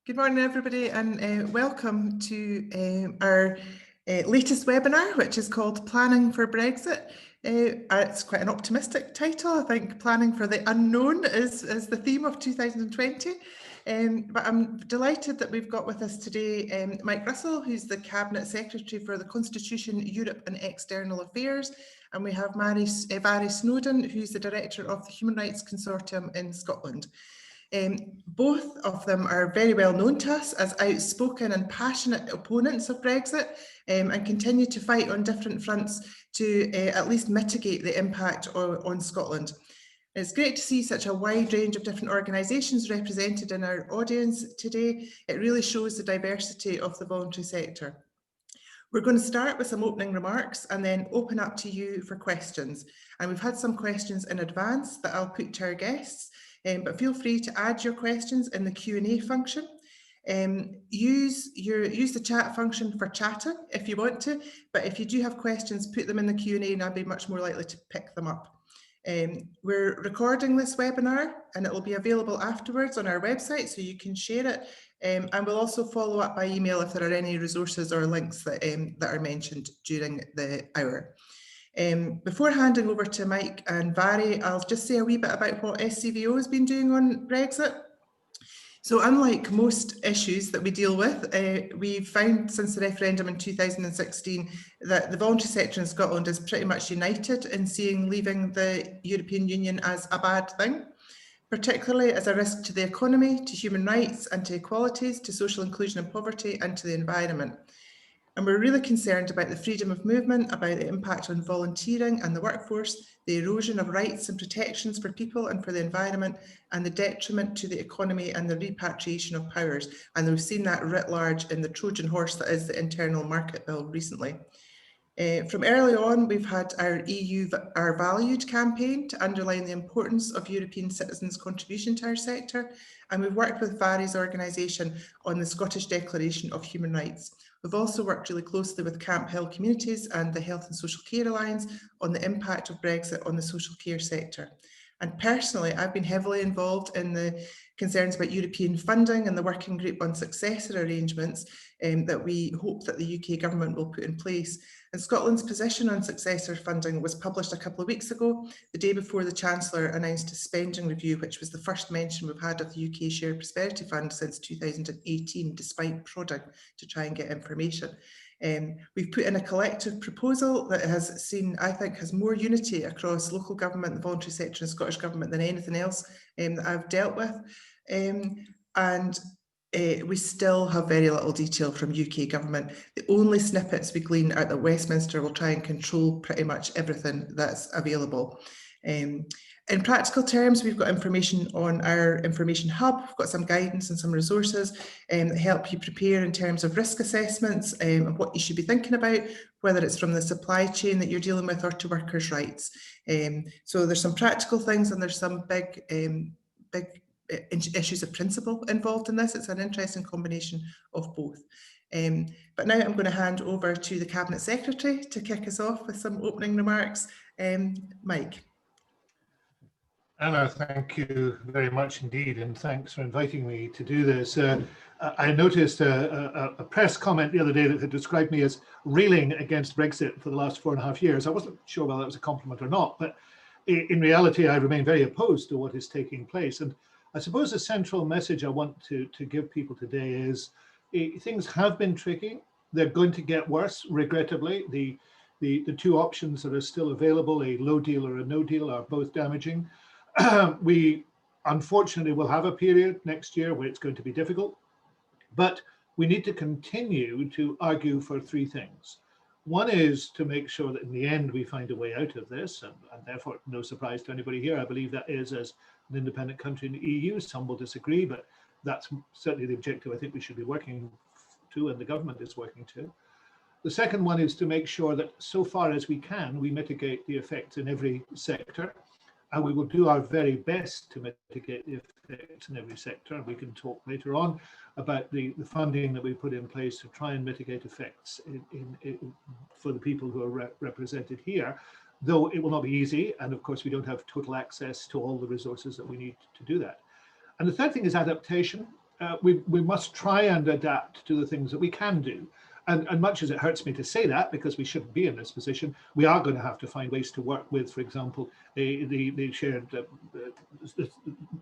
Good morning, everybody, and welcome to our latest webinar, which is called Planning for Brexit. It's quite an optimistic title. I think Planning for the Unknown is the theme of 2020. But I'm delighted that we've got with us today Mike Russell, who's the Cabinet Secretary for the Constitution, Europe and External Affairs. And we have Barry Snowdon, who's the Director of the Human Rights Consortium in Scotland. Both of them are very well known to us as outspoken and passionate opponents of Brexit and continue to fight on different fronts to at least mitigate the impact on Scotland. It's great to see such a wide range of different organisations represented in our audience today. It really shows the diversity of the voluntary sector. We're going to start with some opening remarks and then open up to you for questions. And we've had some questions in advance that I'll put to our guests. But feel free to add your questions in the Q&A function. Use the chat function for chatting if you want to, but if you do have questions, put them in the Q&A and I'll be much more likely to pick them up. We're recording this webinar and it will be available afterwards on our website, so you can share it. And we'll also follow up by email if there are any resources or links that are mentioned during the hour. Before handing over to Mike and Barry, I'll just say a wee bit about what SCVO has been doing on Brexit. So unlike most issues that we deal with, we've found since the referendum in 2016 that the voluntary sector in Scotland is pretty much united in seeing leaving the European Union as a bad thing, particularly as a risk to the economy, to human rights and to equalities, to social inclusion and poverty and to the environment. And we're really concerned about the freedom of movement, about the impact on volunteering and the workforce, the erosion of rights and protections for people and for the environment, and the detriment to the economy and the repatriation of powers. And we've seen that writ large in the Trojan horse that is the Internal Market Bill recently. From early on, we've had our EU Are Valued campaign to underline the importance of European citizens' contribution to our sector, and we've worked with Barry's organisation on the Scottish Declaration of Human Rights. We've also worked really closely with Camp Hill Communities and the Health and Social Care Alliance on the impact of Brexit on the social care sector. And personally, I've been heavily involved in the concerns about European funding and the working group on successor arrangements that we hope that the UK government will put in place. And Scotland's position on successor funding was published a couple of weeks ago, the day before the Chancellor announced a spending review, which was the first mention we've had of the UK Shared Prosperity Fund since 2018, despite prodding to try and get information. We've put in a collective proposal that has seen, I think, has more unity across local government, the voluntary sector and Scottish Government than anything else that I've dealt with. We still have very little detail from UK government. The only snippets we glean are that Westminster will try and control pretty much everything that's available. In practical terms, we've got information on our information hub. We've got some guidance and some resources that help you prepare in terms of risk assessments and what you should be thinking about, whether it's from the supply chain that you're dealing with or to workers' rights. So there's some practical things and there's some big issues of principle involved in this. It's an interesting combination of both. But now I'm going to hand over to the Cabinet Secretary to kick us off with some opening remarks. Mike. Anna, thank you very much indeed, and thanks for inviting me to do this. I noticed a press comment the other day that had described me as railing against Brexit for the last 4.5 years. I wasn't sure whether that was a compliment or not, but in reality, I remain very opposed to what is taking place. And I suppose the central message I want to give people today is things have been tricky. They're going to get worse, regrettably. The two options that are still available, a low deal or a no deal, are both damaging. We unfortunately will have a period next year where it's going to be difficult, but we need to continue to argue for three things. One is to make sure that in the end we find a way out of this, and therefore no surprise to anybody here, I believe that is as an independent country in the EU. Some will disagree, but that's certainly the objective I think we should be working to, and the government is working to. The second one is to make sure that so far as we can, we mitigate the effects in every sector. And we will do our very best to mitigate the effects in every sector. We can talk later on about the funding that we put in place to try and mitigate effects for the people who are represented here, though it will not be easy. And of course, we don't have total access to all the resources that we need to do that. And the third thing is adaptation. we must try and adapt to the things that we can do. And much as it hurts me to say that, because we shouldn't be in this position, we are going to have to find ways to work with, for example, the shared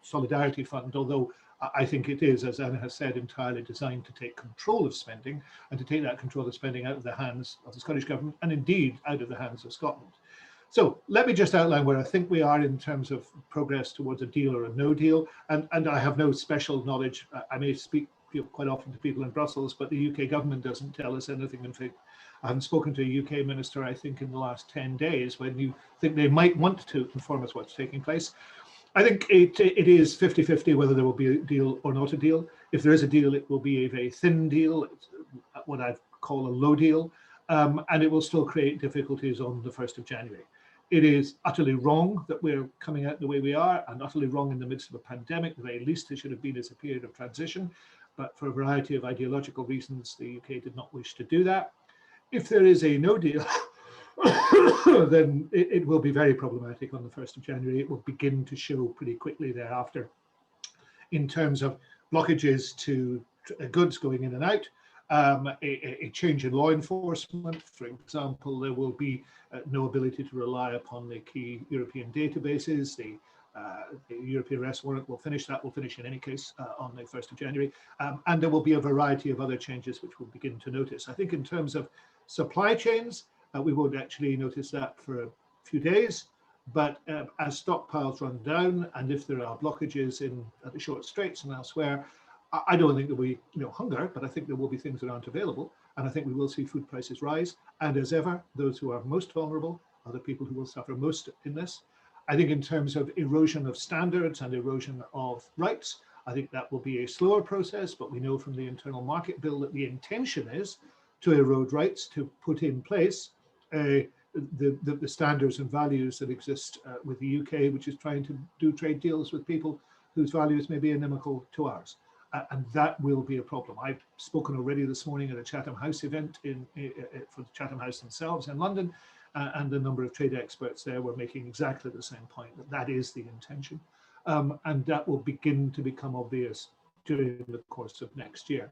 solidarity fund, although I think it is, as Anna has said, entirely designed to take control of spending and to take that control of spending out of the hands of the Scottish Government and indeed out of the hands of Scotland. So let me just outline where I think we are in terms of progress towards a deal or a no deal. And I have no special knowledge. I may speak quite often to people in Brussels, but the UK government doesn't tell us anything. In fact, I haven't spoken to a UK minister, I think, in the last 10 days when you think they might want to inform us what's taking place. I think it is 50-50 whether there will be a deal or not a deal. If there is a deal, it will be a very thin deal, what I call a low deal, and it will still create difficulties on the 1st of January. It is utterly wrong that we're coming out the way we are, and utterly wrong in the midst of a pandemic. The very least it should have been is a period of transition, but for a variety of ideological reasons, the UK did not wish to do that. If there is a no deal, then it will be very problematic on the 1st of January. It will begin to show pretty quickly thereafter in terms of blockages to goods going in and out, a change in law enforcement. For example, there will be no ability to rely upon the key European databases. The European arrest warrant will finish. That will finish in any case on the 1st of January. And there will be a variety of other changes which we'll begin to notice. I think in terms of supply chains, we won't actually notice that for a few days. But as stockpiles run down, and if there are blockages at the short straits and elsewhere, I don't think there will be hunger, but I think there will be things that aren't available. And I think we will see food prices rise. And as ever, those who are most vulnerable are the people who will suffer most in this. I think in terms of erosion of standards and erosion of rights, I think that will be a slower process, but we know from the Internal Market Bill that the intention is to erode rights, to put in place the standards and values that exist with the UK, which is trying to do trade deals with people whose values may be inimical to ours. And that will be a problem. I've spoken already this morning at a Chatham House event for the Chatham House themselves in London, and a number of trade experts there were making exactly the same point, that is the intention. And that will begin to become obvious during the course of next year.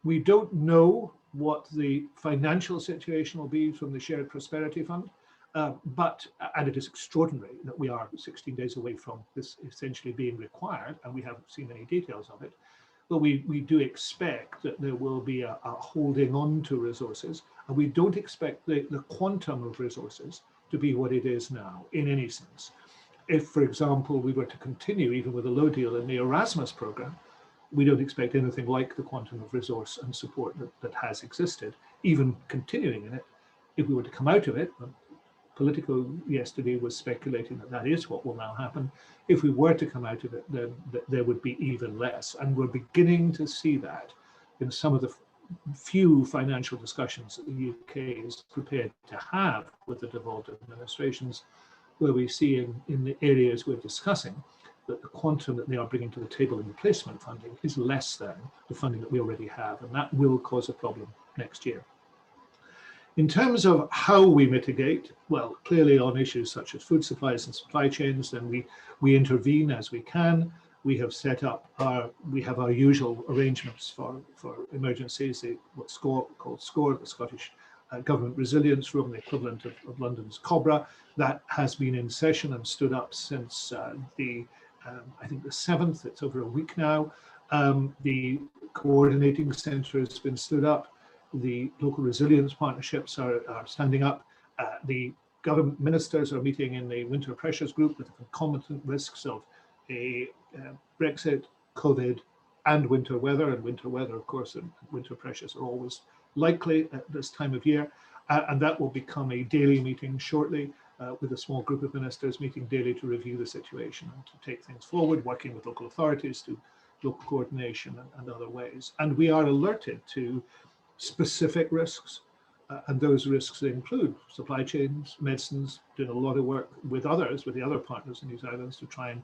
We don't know what the financial situation will be from the Shared Prosperity Fund, and it is extraordinary that we are 16 days away from this essentially being required, and we haven't seen any details of it. But we do expect that there will be a holding on to resources, and we don't expect the quantum of resources to be what it is now in any sense. If, for example, we were to continue even with a low deal in the Erasmus program, we don't expect anything like the quantum of resource and support that has existed, even continuing in it. If we were to come out of it, Politico yesterday was speculating that is what will now happen. If we were to come out of it, then there would be even less. And we're beginning to see that in some of the few financial discussions that the UK is prepared to have with the devolved administrations, where we see in the areas we're discussing that the quantum that they are bringing to the table in replacement funding is less than the funding that we already have, and that will cause a problem next year. In terms of how we mitigate, well, clearly on issues such as food supplies and supply chains, then we intervene as we can. We have set up our usual arrangements for emergencies, what's called SCORE, the Scottish Government Resilience Room, the equivalent of London's COBRA. That has been in session and stood up since I think the 7th, it's over a week now. The coordinating centre has been stood up. The local resilience partnerships are standing up. The government ministers are meeting in the winter pressures group with the concomitant risks of a Brexit, COVID, and winter weather. And winter weather, of course, and winter pressures are always likely at this time of year. And that will become a daily meeting shortly, with a small group of ministers meeting daily to review the situation and to take things forward, working with local authorities to local coordination and other ways. And we are alerted to specific risks, and those risks include supply chains, medicines, doing a lot of work with others, with the other partners in these islands to try and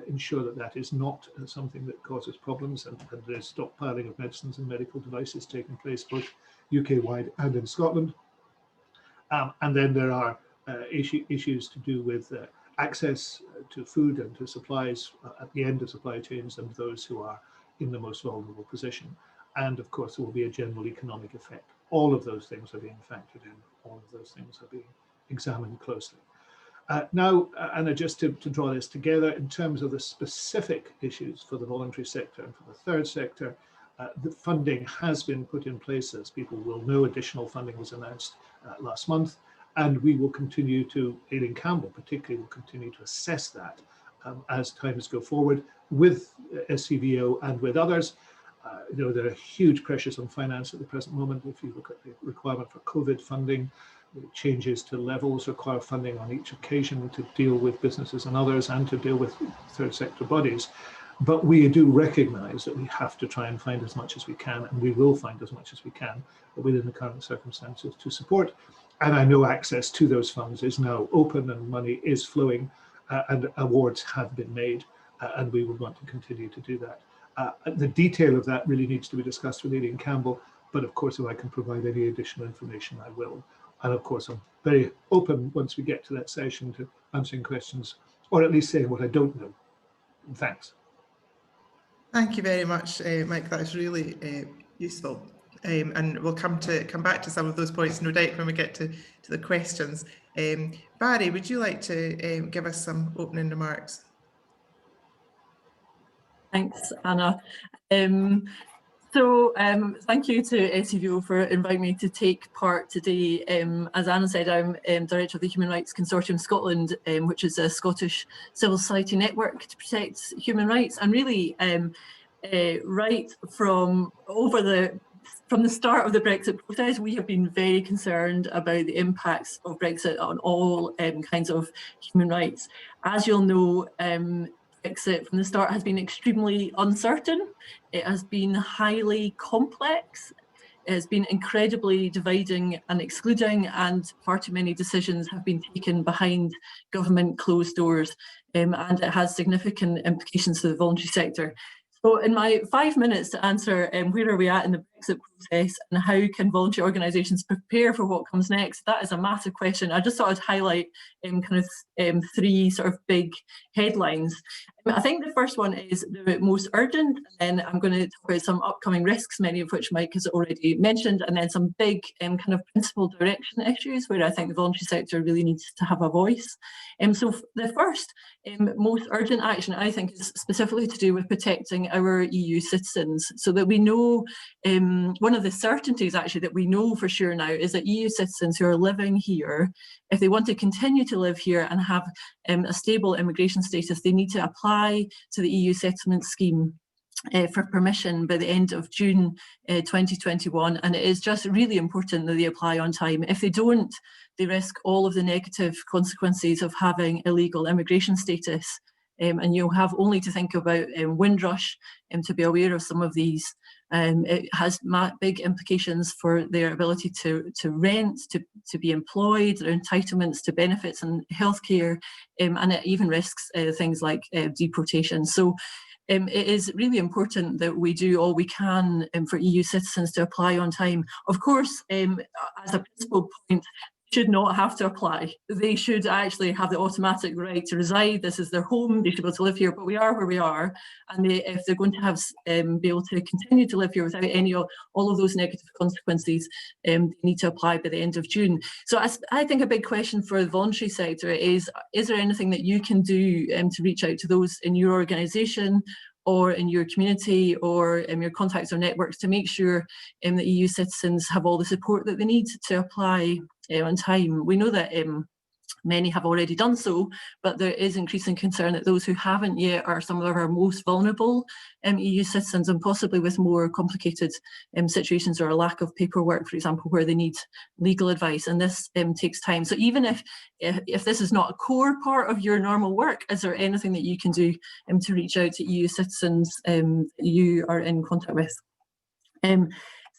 ensure that is not something that causes problems, and there's stockpiling of medicines and medical devices taking place both UK-wide and in Scotland. And then there are issues to do with access to food and to supplies at the end of supply chains, and those who are in the most vulnerable position. And of course, there will be a general economic effect. All of those things are being factored in. All of those things are being examined closely. Now, Anna, just to draw this together in terms of the specific issues for the voluntary sector and for the third sector, the funding has been put in place. As people will know, additional funding was announced last month, and we will continue to, Aileen Campbell particularly, will continue to assess that as times go forward with SCVO and with others. You know, there are huge pressures on finance at the present moment. If you look at the requirement for COVID funding, changes to levels require funding on each occasion to deal with businesses and others and to deal with third sector bodies. But we do recognise that we have to try and find as much as we can, and we will find as much as we can within the current circumstances to support. And I know access to those funds is now open and money is flowing and awards have been made, and we would want to continue to do that. The detail of that really needs to be discussed with Aileen Campbell, but of course, if I can provide any additional information, I will. And of course, I'm very open once we get to that session to answering questions, or at least saying what I don't know. Thanks. Thank you very much, Mike. That's really useful. And we'll come back to some of those points, no doubt, when we get to the questions. Barry, would you like to give us some opening remarks? Thanks, Anna. Thank you to SCVO for inviting me to take part today. As Anna said, I'm Director of the Human Rights Consortium Scotland, which is a Scottish civil society network to protect human rights. And really, right from the start of the Brexit process, we have been very concerned about the impacts of Brexit on all kinds of human rights. As you'll know, Brexit from the start has been extremely uncertain. It has been highly complex. It has been incredibly dividing and excluding, and far too many decisions have been taken behind government closed doors, and it has significant implications for the voluntary sector. So in my 5 minutes to answer where are we at in the Brexit process and how can voluntary organisations prepare for what comes next, that is a massive question. I just thought I'd highlight three sort of big headlines. I think the first one is the most urgent, and then I'm going to talk about some upcoming risks, many of which Mike has already mentioned, and then some big kind of principal direction issues where I think the voluntary sector really needs to have a voice. So the first most urgent action, I think, is specifically to do with protecting our EU citizens, so that we know, one of the certainties actually that we know for sure now is that EU citizens who are living here, if they want to continue to live here and have a stable immigration status, they need to apply to the EU settlement scheme for permission by the end of June 2021, and it is just really important that they apply on time. If they don't, they risk all of the negative consequences of having illegal immigration status, and you'll have only to think about Windrush to be aware of some of these. It has big implications for their ability to rent, to be employed, their entitlements to benefits and healthcare, and it even risks things like deportation. So it is really important that we do all we can for EU citizens to apply on time. Of course, as a principal point, should not have to apply. They should actually have the automatic right to reside. This is their home. They should be able to live here, but we are where we are. And if they're going to have be able to continue to live here without all of those negative consequences, they need to apply by the end of June. So I think a big question for the voluntary sector is there anything that you can do to reach out to those in your organisation or in your community or in your contacts or networks to make sure that EU citizens have all the support that they need to apply on time? We know that many have already done so, but there is increasing concern that those who haven't yet are some of our most vulnerable EU citizens, and possibly with more complicated situations or a lack of paperwork, for example, where they need legal advice, and this takes time. So even if this is not a core part of your normal work, is there anything that you can do to reach out to EU citizens you are in contact with?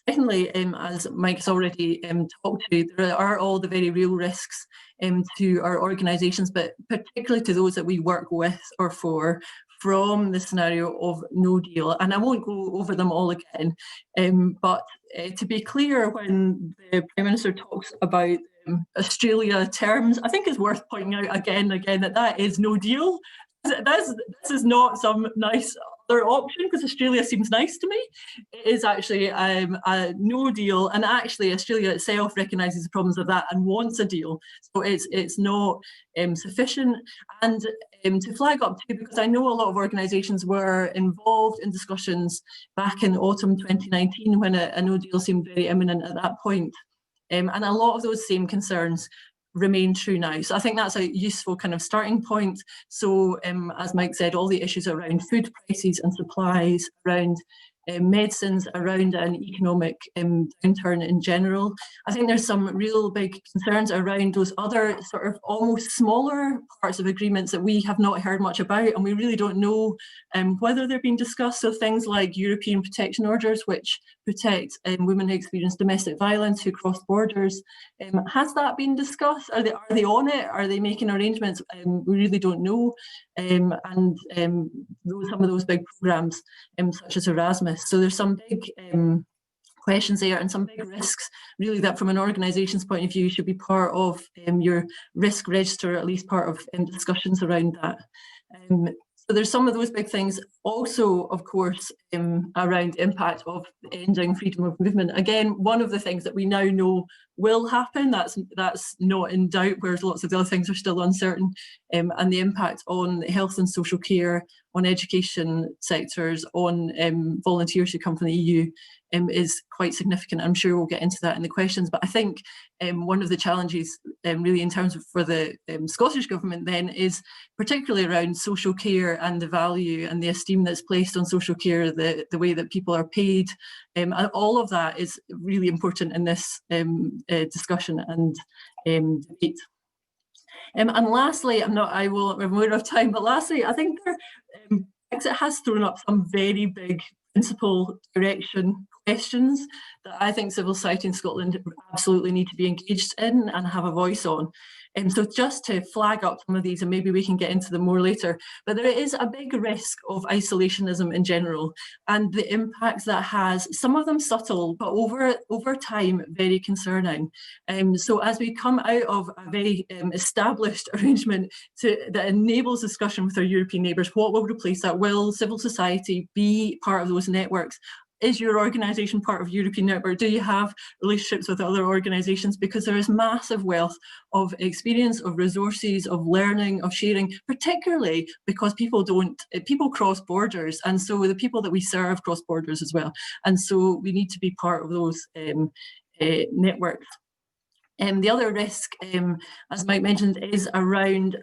Secondly, as Mike's already talked to, there are all the very real risks to our organisations, but particularly to those that we work with or for, from the scenario of no deal. And I won't go over them all again, but to be clear, when the Prime Minister talks about Australia terms, I think it's worth pointing out again and again that is no deal. This is not some nice other option, because Australia seems nice to me, is actually a no deal. And actually Australia itself recognises the problems of that and wants a deal. So it's not sufficient. And to flag up too, because I know a lot of organisations were involved in discussions back in autumn 2019 when a no deal seemed very imminent at that point. And a lot of those same concerns remain true now. So I think that's a useful kind of starting point. So as Mike said, all the issues around food prices and supplies, around medicines, around an economic downturn in general. I think there's some real big concerns around those other sort of almost smaller parts of agreements that we have not heard much about, and we really don't know whether they're being discussed. So things like European protection orders, which protect women who experience domestic violence, who cross borders. Has that been discussed? Are they on it? Are they making arrangements? We really don't know. Some of those big programmes, such as Erasmus. So there's some big questions there and some big risks, really, that from an organisation's point of view should be part of your risk register, or at least part of discussions around that. So there's some of those big things. Also, of course, around impact of ending freedom of movement. Again, one of the things that we now know will happen, that's not in doubt, whereas lots of the other things are still uncertain. And the impact on health and social care, on education sectors, on volunteers who come from the EU is quite significant. I'm sure we'll get into that in the questions, but I think one of the challenges really in terms of for the Scottish Government then is particularly around social care and the value and the esteem that's placed on social care, the way that people are paid, and all of that is really important in this discussion and debate. And lastly, I'm out of time, but lastly, I think Brexit has thrown up some very big principal direction questions that I think civil society in Scotland absolutely need to be engaged in and have a voice on. So just to flag up some of these, and maybe we can get into them more later, but there is a big risk of isolationism in general, and the impacts that has, some of them subtle, but over time very concerning. So as we come out of a very established arrangement that enables discussion with our European neighbours, what will replace that? Will civil society be part of those networks? Is your organisation part of European network? Do you have relationships with other organisations? Because there is massive wealth of experience, of resources, of learning, of sharing, particularly because people cross borders, and so the people that we serve cross borders as well. And so we need to be part of those networks. The other risk, as Mike mentioned, is around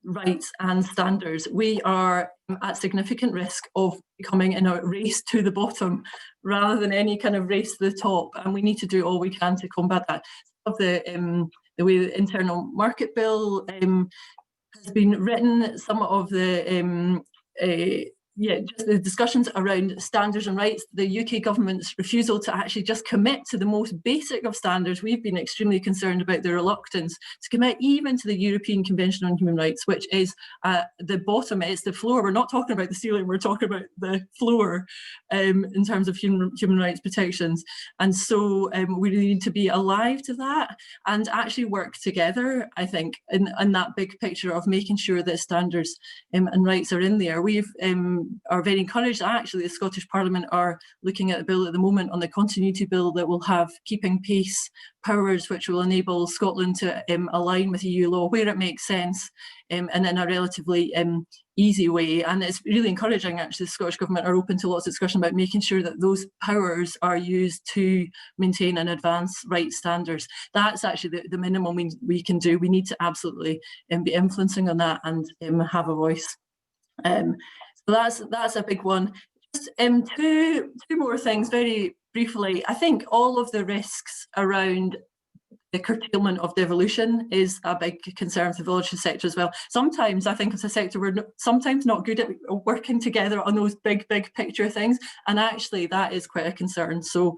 rights and standards. We are at significant risk of becoming in a race to the bottom rather than any kind of race to the top, and we need to do all we can to combat that. Some of the way the internal market bill has been written, some of the just the discussions around standards and rights, the UK government's refusal to actually just commit to the most basic of standards. We've been extremely concerned about the reluctance to commit even to the European Convention on Human Rights, which is the bottom, it's the floor. We're not talking about the ceiling, we're talking about the floor in terms of human rights protections. And so we really need to be alive to that and actually work together, I think, in that big picture of making sure that standards and rights are in there. We've are very encouraged. Actually, the Scottish Parliament are looking at a bill at the moment on the continuity bill that will have keeping pace powers, which will enable Scotland to align with EU law where it makes sense and in a relatively easy way. And it's really encouraging, actually, the Scottish Government are open to lots of discussion about making sure that those powers are used to maintain and advance rights standards. That's actually the minimum we can do. We need to absolutely be influencing on that and have a voice. So that's a big one. Just two more things very briefly. I think all of the risks around the curtailment of devolution is a big concern for the voluntary sector as well. Sometimes I think as a sector we're sometimes not good at working together on those big picture things, and actually that is quite a concern. So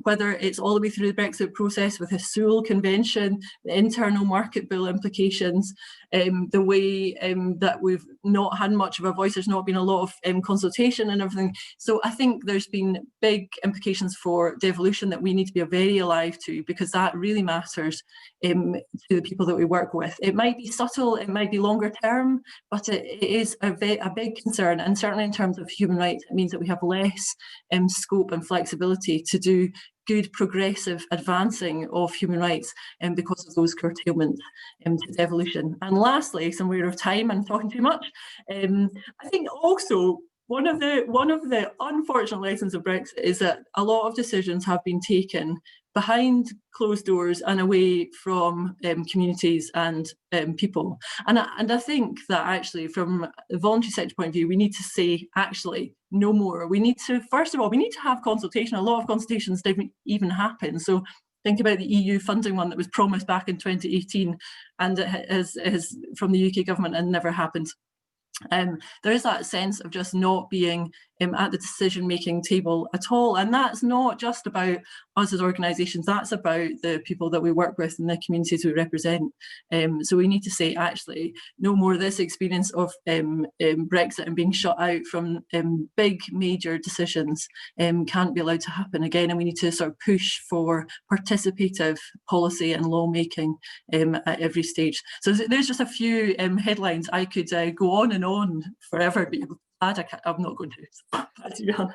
whether it's all the way through the Brexit process with the Sewell Convention, the internal market bill implications, the way that we've not had much of a voice, there's not been a lot of consultation and everything. So I think there's been big implications for devolution that we need to be very alive to, because that really really matters to the people that we work with. It might be subtle, it might be longer term, but it is a big concern. And certainly in terms of human rights, it means that we have less scope and flexibility to do good progressive advancing of human rights because of those curtailments to devolution. And lastly, some aware of time, I'm talking too much. I think also one of the unfortunate lessons of Brexit is that a lot of decisions have been taken behind closed doors and away from communities and people. And I think that actually from the voluntary sector point of view, we need to say actually no more. We need to, first of all, we need to have consultation. A lot of consultations didn't even happen. So think about the EU funding one that was promised back in 2018 and it has from the UK government and never happened. There is that sense of just not being at the decision-making table at all. And that's not just about us as organisations, that's about the people that we work with and the communities we represent. So we need to say, actually, no more of this experience of Brexit and being shut out from big major decisions can't be allowed to happen again. And we need to sort of push for participative policy and lawmaking at every stage. So there's just a few headlines. I could go on and on forever, but I'm not going to.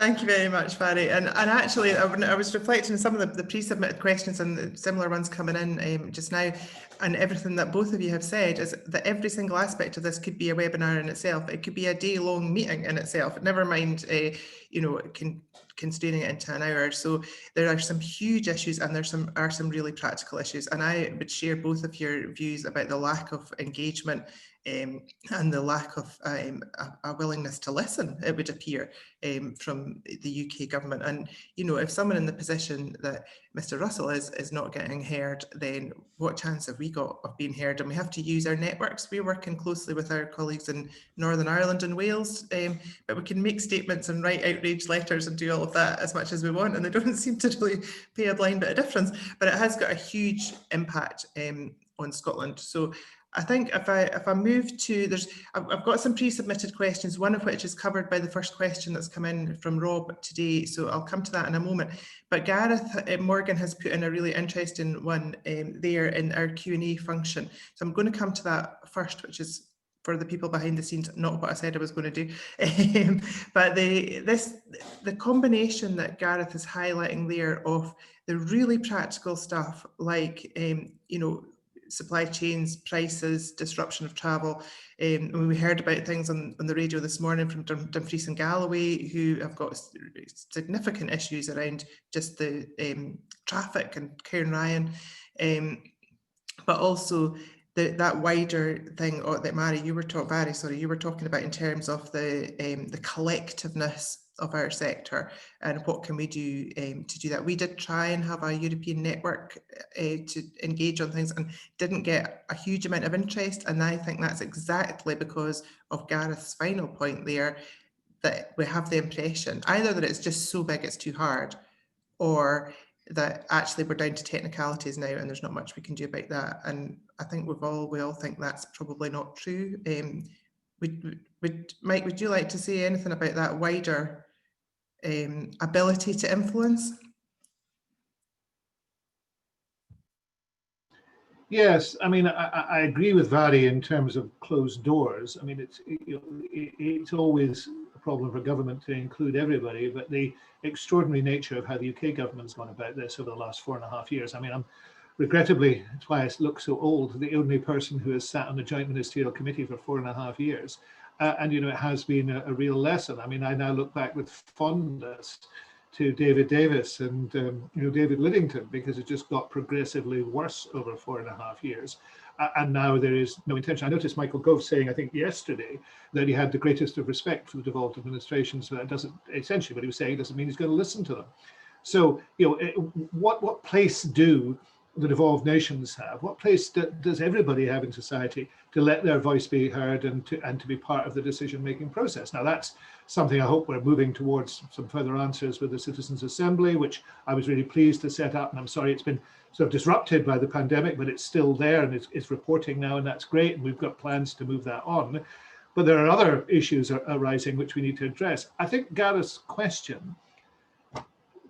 Thank you very much, Barry. And actually, I was reflecting on some of the pre-submitted questions and the similar ones coming in just now, and everything that both of you have said is that every single aspect of this could be a webinar in itself. It could be a day-long meeting in itself. Never mind, constraining it into an hour. So there are some huge issues, and there are some really practical issues. And I would share both of your views about the lack of engagement and the lack of a willingness to listen, it would appear, from the UK government. And, if someone in the position that Mr. Russell is not getting heard, then what chance have we got of being heard? And we have to use our networks. We're working closely with our colleagues in Northern Ireland and Wales, but we can make statements and write outrage letters and do all of that as much as we want, and they don't seem to really pay a blind bit of difference. But it has got a huge impact on Scotland. So I think if I move to, I've got some pre-submitted questions, one of which is covered by the first question that's come in from Rob today, so I'll come to that in a moment. But Gareth Morgan has put in a really interesting one there in our Q&A function. So I'm going to come to that first, which is for the people behind the scenes, not what I said I was going to do. But the combination that Gareth is highlighting there of the really practical stuff like, supply chains, prices, disruption of travel. We heard about things on the radio this morning from Dumfries and Galloway, who have got significant issues around just the traffic, and Cairn Ryan, but also that wider thing that Barry, you were talking about in terms of the collectiveness of our sector and what can we do to do that. We did try and have a European network to engage on things and didn't get a huge amount of interest, and I think that's exactly because of Gareth's final point there, that we have the impression either that it's just so big it's too hard, or that actually we're down to technicalities now and there's not much we can do about that. And I think we all think that's probably not true. Mike, would you like to say anything about that wider ability to influence? Yes, I mean, I agree with Barry in terms of closed doors. I mean, it's always a problem for government to include everybody, but the extraordinary nature of how the UK government's gone about this over the last 4.5 years. I mean, I'm regrettably, that's why I look so old, the only person who has sat on the Joint Ministerial Committee for 4.5 years. And, it has been a real lesson. I mean, I now look back with fondness to David Davis and, David Liddington, because it just got progressively worse over 4.5 years. And now there is no intention. I noticed Michael Gove saying, I think yesterday, that he had the greatest of respect for the devolved administrations. So that doesn't, essentially what he was saying doesn't mean he's going to listen to them. So, what place do the devolved nations have? What place does everybody have in society to let their voice be heard and to be part of the decision-making process? Now, that's something I hope we're moving towards some further answers with the Citizens' Assembly, which I was really pleased to set up. And I'm sorry it's been sort of disrupted by the pandemic, but it's still there and it's reporting now, and that's great. And we've got plans to move that on. But there are other issues arising which we need to address. I think Gareth's question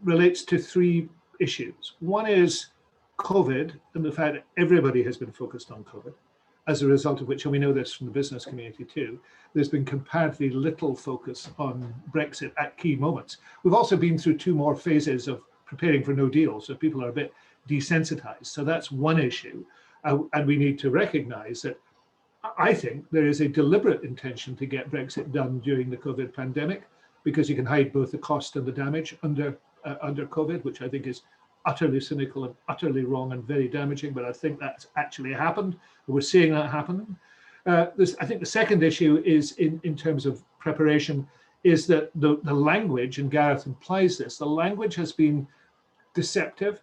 relates to three issues. One is, COVID and the fact that everybody has been focused on COVID, as a result of which, and we know this from the business community too, there's been comparatively little focus on Brexit at key moments. We've also been through 2 more phases of preparing for no deal, so people are a bit desensitized. So that's one issue. And we need to recognize that I think there is a deliberate intention to get Brexit done during the COVID pandemic, because you can hide both the cost and the damage under COVID, which I think is utterly cynical and utterly wrong and very damaging, but I think that's actually happened. We're seeing that happen. I think the second issue is in terms of preparation, is that the language, and Gareth implies this, the language has been deceptive.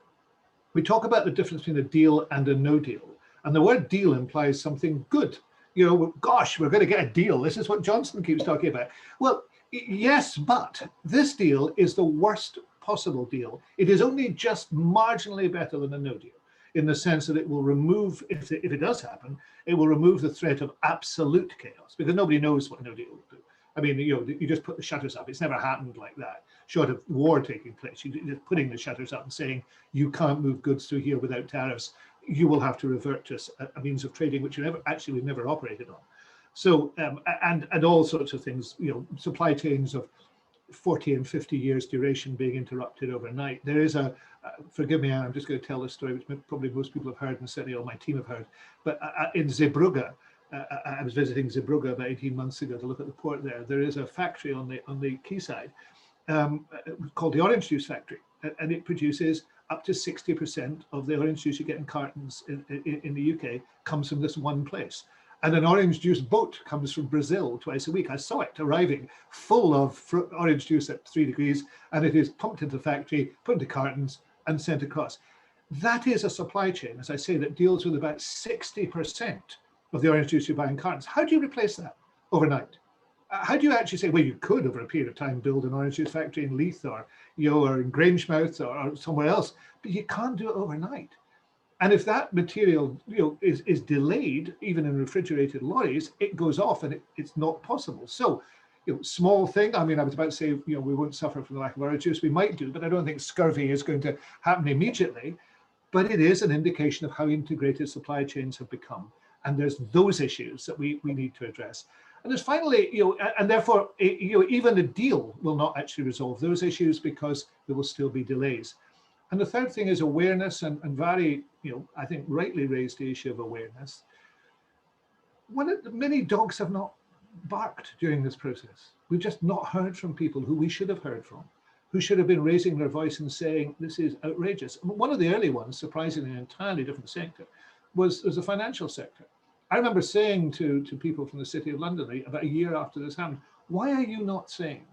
We talk about the difference between a deal and a no deal, and the word deal implies something good. You know, gosh, we're going to get a deal. This is what Johnson keeps talking about. Well, yes, but this deal is the worst possible deal. It is only just marginally better than a no deal, in the sense that it will remove, if it does happen, it will remove the threat of absolute chaos, because nobody knows what a no deal will do. I mean, you know, you just put the shutters up. It's never happened like that, short of war taking place. You're just putting the shutters up and saying, you can't move goods through here without tariffs. You will have to revert to a means of trading which we've never operated on. So, and all sorts of things, you know, supply chains of 40 and 50 years duration being interrupted overnight. There is forgive me, I'm just going to tell this story, which probably most people have heard, and certainly all my team have heard, but in Zeebrugge, I was visiting Zeebrugge about 18 months ago to look at the port there. There is a factory on the quayside called the Orange Juice Factory, and it produces up to 60% of the orange juice you get in cartons in the UK comes from this one place. And an orange juice boat comes from Brazil twice a week. I saw it arriving full of orange juice at 3 degrees, and it is pumped into the factory, put into cartons, and sent across. That is a supply chain, as I say, that deals with about 60% of the orange juice you buy in cartons. How do you replace that overnight? How do you actually say, well, you could over a period of time build an orange juice factory in Leith, or, you know, or in Grangemouth, or somewhere else, but you can't do it overnight. And if that material, you know, is delayed, even in refrigerated lorries, it goes off, and it's not possible. So, you know, small thing. I mean, I was about to say, you know, we won't suffer from the lack of orange juice. We might do, but I don't think scurvy is going to happen immediately. But it is an indication of how integrated supply chains have become. And there's those issues that we need to address. And there's finally, you know, and therefore, you know, even a deal will not actually resolve those issues, because there will still be delays. And the third thing is awareness, and Vary, you know, I think rightly raised the issue of awareness. Many dogs have not barked during this process. We've just not heard from people who we should have heard from, who should have been raising their voice and saying, this is outrageous. One of the early ones, surprisingly, an entirely different sector, was the financial sector. I remember saying to people from the City of London about a year after this happened, why are you not saying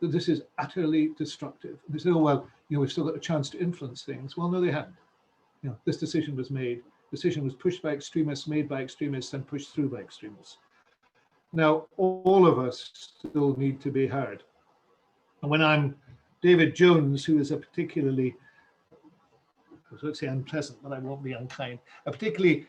that this is utterly destructive? And they said, oh, well, you know, we've still got a chance to influence things. Well, no, they hadn't. You know, this decision was made. Decision was pushed by extremists, made by extremists, and pushed through by extremists. Now, all of us still need to be heard. And when I'm David Jones, who is a particularly, I would say unpleasant, but I won't be unkind, a particularly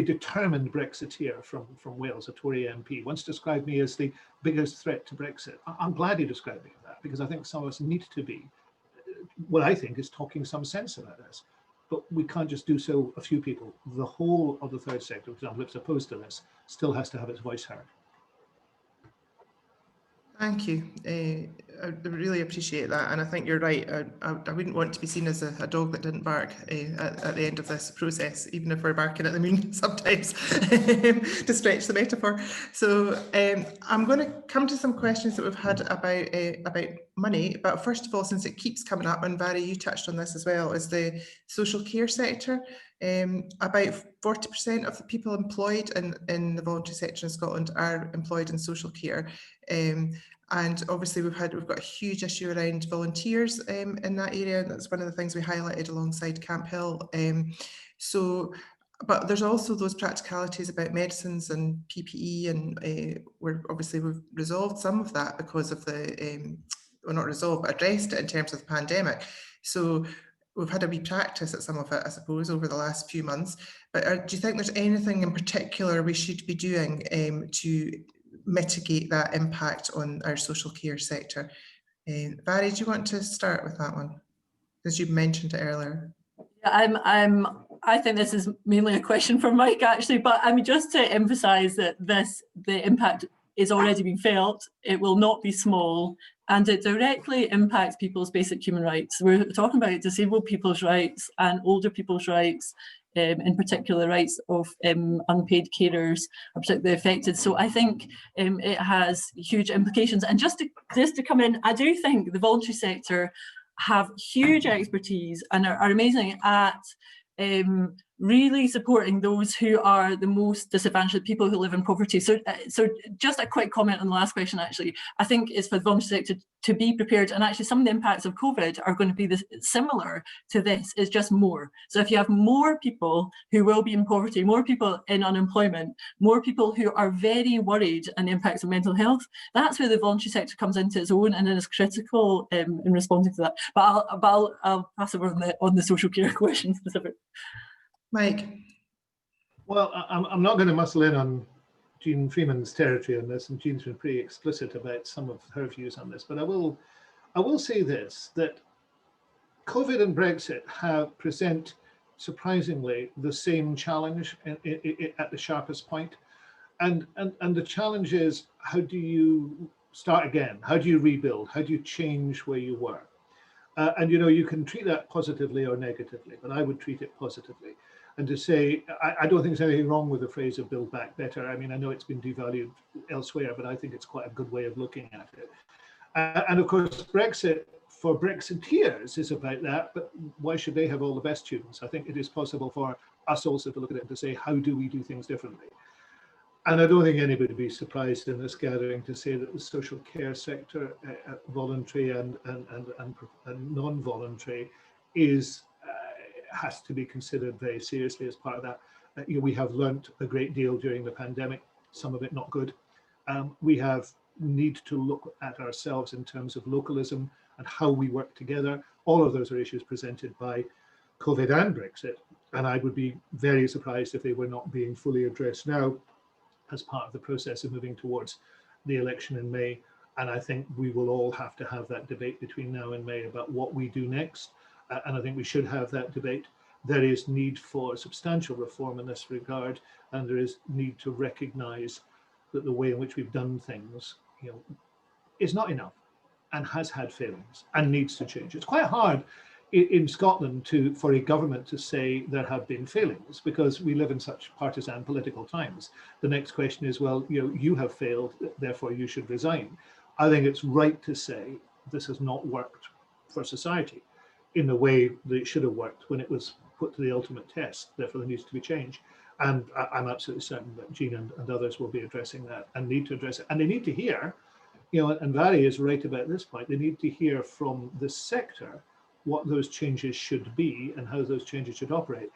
determined Brexiteer from Wales, a Tory MP, once described me as the biggest threat to Brexit. I'm glad he described me as that, because I think some of us need to be, what I think is talking some sense about this. But we can't just do so, a few people. The whole of the third sector, for example, if it's opposed to this, still has to have its voice heard. Thank you. I really appreciate that, and I think you're right. I wouldn't want to be seen as a dog that didn't bark at the end of this process, even if we're barking at the moon sometimes, to stretch the metaphor. So I'm going to come to some questions that we've had about money. But first of all, since it keeps coming up, and Vary, you touched on this as well, is the social care sector. About 40% of the people employed in the voluntary sector in Scotland are employed in social care. And obviously we've got a huge issue around volunteers in that area, and that's one of the things we highlighted alongside Camp Hill. But there's also those practicalities about medicines and PPE, and we've resolved some of that because of the, well, not resolved, but addressed it in terms of the pandemic. So we've had a wee practice at some of it, I suppose, over the last few months. But do you think there's anything in particular we should be doing to mitigate that impact on our social care sector? Vary, do you want to start with that one, as you mentioned it earlier? I think this is mainly a question for Mike, actually, but I mean, just to emphasise that the impact is already being felt, it will not be small, and it directly impacts people's basic human rights. We're talking about disabled people's rights and older people's rights, in particular rights of unpaid carers are particularly affected. So I think it has huge implications. And just to come in, I do think the voluntary sector have huge expertise and are amazing at really supporting those who are the most disadvantaged, people who live in poverty. So just a quick comment on the last question, actually. I think it's for the voluntary sector to be prepared, and actually some of the impacts of COVID are going to be similar to this, it's just more. So if you have more people who will be in poverty, more people in unemployment, more people who are very worried and the impacts of mental health, that's where the voluntary sector comes into its own and is critical in responding to that. But I'll pass over on the social care question specific. Mike. Well, I'm not going to muscle in on Jean Freeman's territory on this, and Jean's been pretty explicit about some of her views on this, but I will say this, that COVID and Brexit present surprisingly the same challenge at the sharpest point. And the challenge is, how do you start again? How do you rebuild? How do you change where you were? And you can treat that positively or negatively, but I would treat it positively. And to say, I don't think there's anything wrong with the phrase of build back better. I mean, I know it's been devalued elsewhere, but I think it's quite a good way of looking at it. And of course, Brexit for Brexiteers is about that, but why should they have all the best tunes? I think it is possible for us also to look at it and to say, how do we do things differently? And I don't think anybody would be surprised in this gathering to say that the social care sector, voluntary and non-voluntary, has to be considered very seriously as part of that. We have learnt a great deal during the pandemic, some of it not good. We need to look at ourselves in terms of localism and how we work together. All of those are issues presented by COVID and Brexit, and I would be very surprised if they were not being fully addressed now as part of the process of moving towards the election in May. And I think we will all have to have that debate between now and May about what we do next. And I think we should have that debate. There is need for substantial reform in this regard, and there is need to recognise that the way in which we've done things, is not enough and has had failings and needs to change. It's quite hard in Scotland for a government to say there have been failings, because we live in such partisan political times. The next question is, well, you have failed, therefore you should resign. I think it's right to say this has not worked for society in the way that it should have worked when it was put to the ultimate test. Therefore, there needs to be change. And I'm absolutely certain that Jean and others will be addressing that and need to address it. And they need to hear, and Vary is right about this point, they need to hear from the sector what those changes should be and how those changes should operate,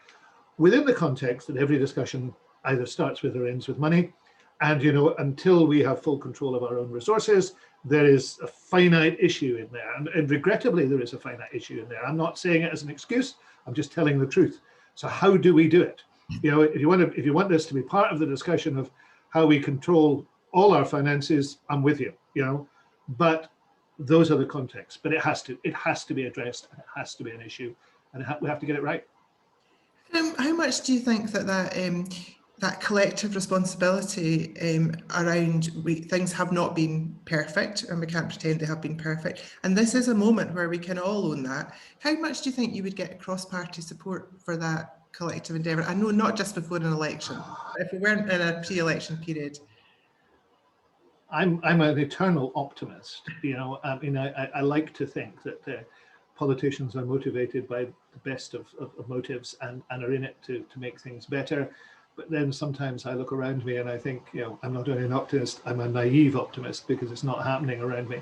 within the context that every discussion either starts with or ends with money. And until we have full control of our own resources, there is a finite issue in there, and regrettably there is a finite issue in there. I'm not saying it as an excuse, I'm just telling the truth. So how do we do it? If you want this to be part of the discussion of how we control all our finances, I'm with you, but those are the contexts. But it has to be addressed, and it has to be an issue, and we have to get it right. How much do you think that collective responsibility around things have not been perfect, and we can't pretend they have been perfect, and this is a moment where we can all own that? How much do you think you would get cross-party support for that collective endeavour? I know not just before an election, but if we weren't in a pre-election period. I'm an eternal optimist. I like to think that politicians are motivated by the best of motives and are in it to make things better. But then sometimes I look around me and I think, I'm not only an optimist, I'm a naive optimist, because it's not happening around me.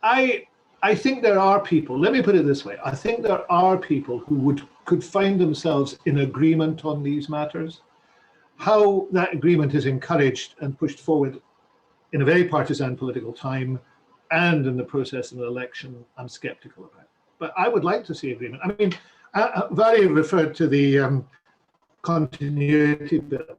I think there are people, let me put it this way, I think there are people who could find themselves in agreement on these matters. How that agreement is encouraged and pushed forward in a very partisan political time and in the process of an election, I'm skeptical about. But I would like to see agreement. I mean, Vary referred to the continuity bill.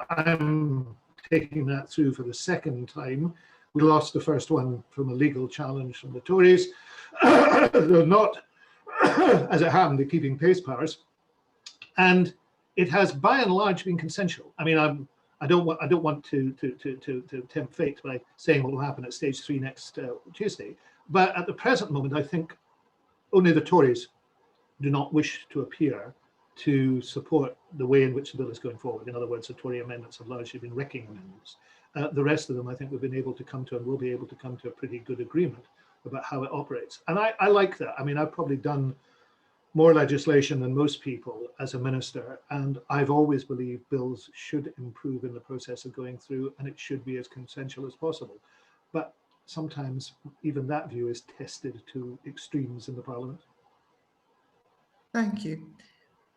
I'm taking that through for the second time. We lost the first one from a legal challenge from the Tories. They're not as it happened, the keeping pace powers, and it has by and large been consensual. I mean, I don't want to tempt fate by saying what will happen at stage 3 next Tuesday, but at the present moment, I think only the Tories do not wish to appear to support the way in which the bill is going forward. In other words, the Tory amendments have largely been wrecking amendments. The rest of them, I think, we've been able to come to and will be able to come to a pretty good agreement about how it operates. And I like that. I mean, I've probably done more legislation than most people as a minister, and I've always believed bills should improve in the process of going through, and it should be as consensual as possible. But sometimes even that view is tested to extremes in the Parliament. Thank you.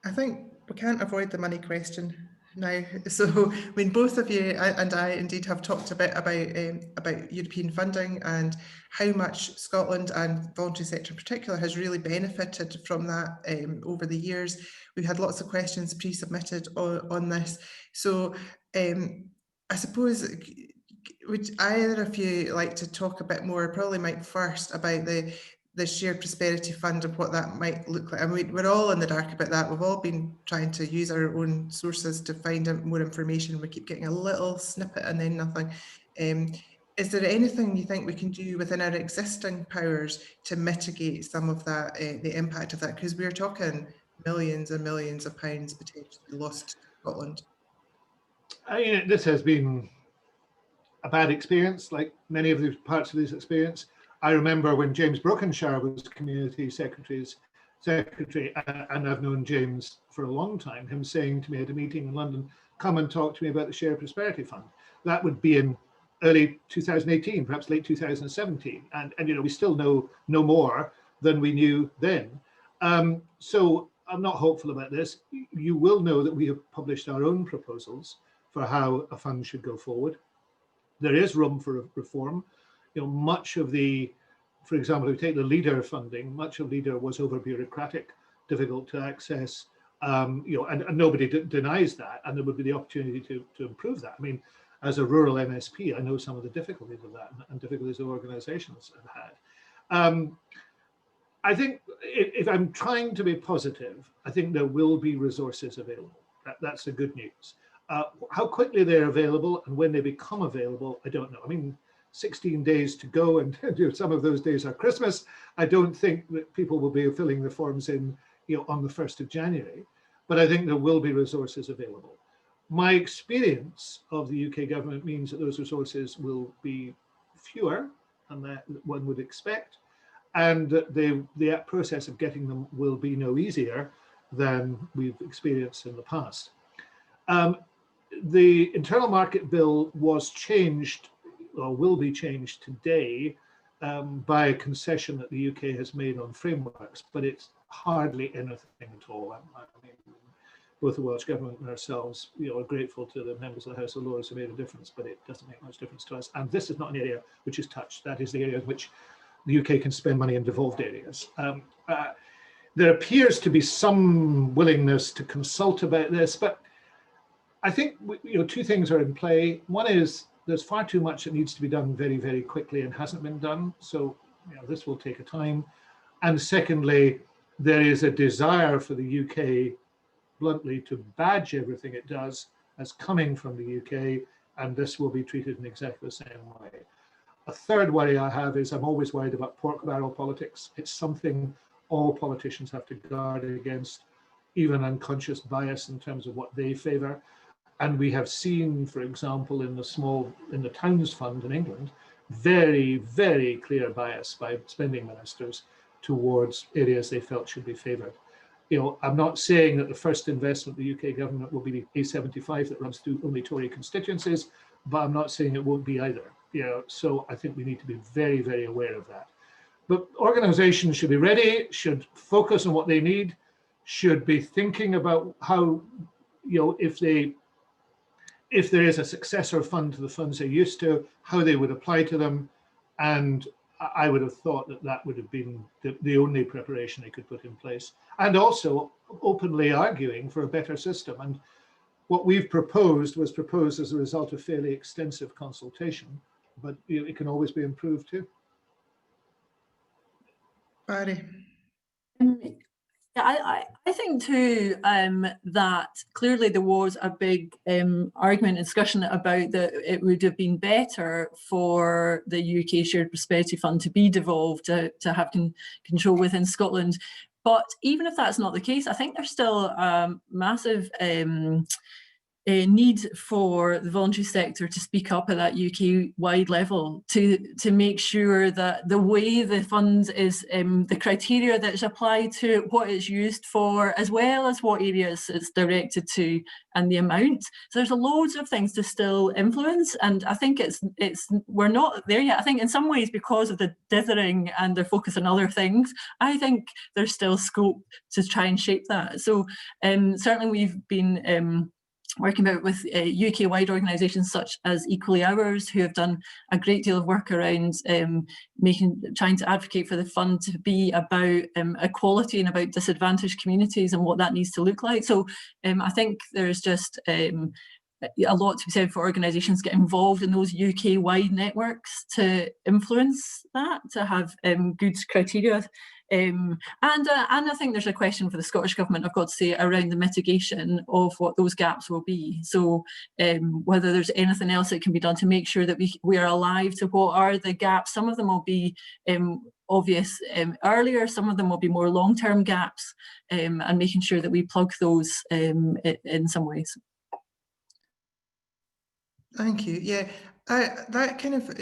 I think we can't avoid the money question now. So, I mean, both of you and I indeed have talked a bit about European funding and how much Scotland and the voluntary sector in particular has really benefited from that over the years. We've had lots of questions pre-submitted on this. So, I suppose, would either of you like to talk a bit more, probably Mike first, about the shared prosperity fund and what that might look like? I mean, we're all in the dark about that. We've all been trying to use our own sources to find out more information. We keep getting a little snippet and then nothing. Is there anything you think we can do within our existing powers to mitigate some of that, the impact of that? Because we're talking millions and millions of pounds potentially lost to Scotland. I mean, this has been a bad experience, like many of the parts of this experience. I remember when James Brokenshire was Community Secretary, and I've known James for a long time, him saying to me at a meeting in London, come and talk to me about the Shared Prosperity Fund. That would be in early 2018, perhaps late 2017. And you know, we still know no more than we knew then. So I'm not hopeful about this. You will know that we have published our own proposals for how a fund should go forward. There is room for reform. You know, much of the, for example, if we take the LEADER funding, much of LEADER was over bureaucratic, difficult to access, you know, and nobody denies that, and there would be the opportunity to improve that. I mean, as a rural MSP, I know some of the difficulties of that and difficulties that organizations have had. I think if I'm trying to be positive, I think there will be resources available. That's the good news. How quickly they're available and when they become available, I don't know. I mean, 16 days to go, and some of those days are Christmas. I don't think that people will be filling the forms in, you know, on the 1st of January, but I think there will be resources available. My experience of the UK government means that those resources will be fewer than that one would expect, and that the process of getting them will be no easier than we've experienced in the past. The Internal Market Bill was changed, or will be changed today, by a concession that the UK has made on frameworks, but it's hardly anything at all. I mean, both the Welsh Government and ourselves, you know, are grateful to the members of the House of Lords who made a difference, but it doesn't make much difference to us. And this is not an area which is touched. That is the area in which the UK can spend money in devolved areas. There appears to be some willingness to consult about this, but I think, you know, two things are in play. One is there's far too much that needs to be done very, very quickly and hasn't been done. So, you know, this will take a time. And secondly, there is a desire for the UK, bluntly, to badge everything it does as coming from the UK, and this will be treated in exactly the same way. A third worry I have is I'm always worried about pork barrel politics. It's something all politicians have to guard against, even unconscious bias in terms of what they favour. And we have seen, for example, in the Towns Fund in England, very, very clear bias by spending ministers towards areas they felt should be favoured. You know, I'm not saying that the first investment of the UK government will be the A75 that runs through only Tory constituencies, but I'm not saying it won't be either. You know, so I think we need to be very, very aware of that. But organisations should be ready, should focus on what they need, should be thinking about how, you know, if there is a successor fund to the funds they're used to, how they would apply to them. And I would have thought that that would have been the only preparation they could put in place. And also openly arguing for a better system. And what we've proposed was proposed as a result of fairly extensive consultation, but you know, it can always be improved too. Barry. Yeah, I think too that clearly there was a big argument and discussion about that it would have been better for the UK Shared Prosperity Fund to be devolved, to have control within Scotland. But even if that's not the case, I think there's still a massive need for the voluntary sector to speak up at that UK-wide level to make sure that the way the fund is, the criteria that's applied to it, what it's used for, as well as what areas it's directed to and the amount. So there's loads of things to still influence, and I think we're not there yet. I think in some ways, because of the dithering and their focus on other things, I think there's still scope to try and shape that. So certainly we've been working with UK-wide organisations such as Equally Ours, who have done a great deal of work around trying to advocate for the fund to be about equality and about disadvantaged communities and what that needs to look like. So I think there's just a lot to be said for organisations get involved in those UK-wide networks to influence that, to have good criteria. And I think there's a question for the Scottish Government, I've got to say, around the mitigation of what those gaps will be. So whether there's anything else that can be done to make sure that we are alive to what are the gaps. Some of them will be obvious earlier, some of them will be more long-term gaps, and making sure that we plug those in some ways. Thank you. Yeah, that kind of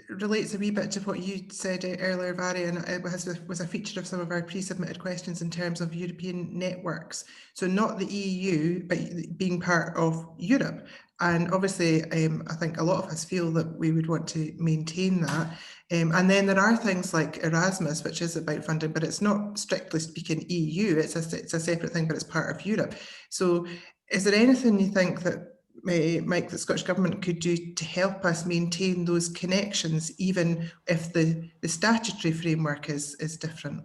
relates a wee bit to what you said earlier, Vary, and it was a feature of some of our pre-submitted questions in terms of European networks. So not the EU, but being part of Europe. And obviously, I think a lot of us feel that we would want to maintain that. And then there are things like Erasmus, which is about funding, but it's not strictly speaking EU. It's a separate thing, but it's part of Europe. So is there anything you think that Mike, the Scottish Government could do to help us maintain those connections, even if the statutory framework is different?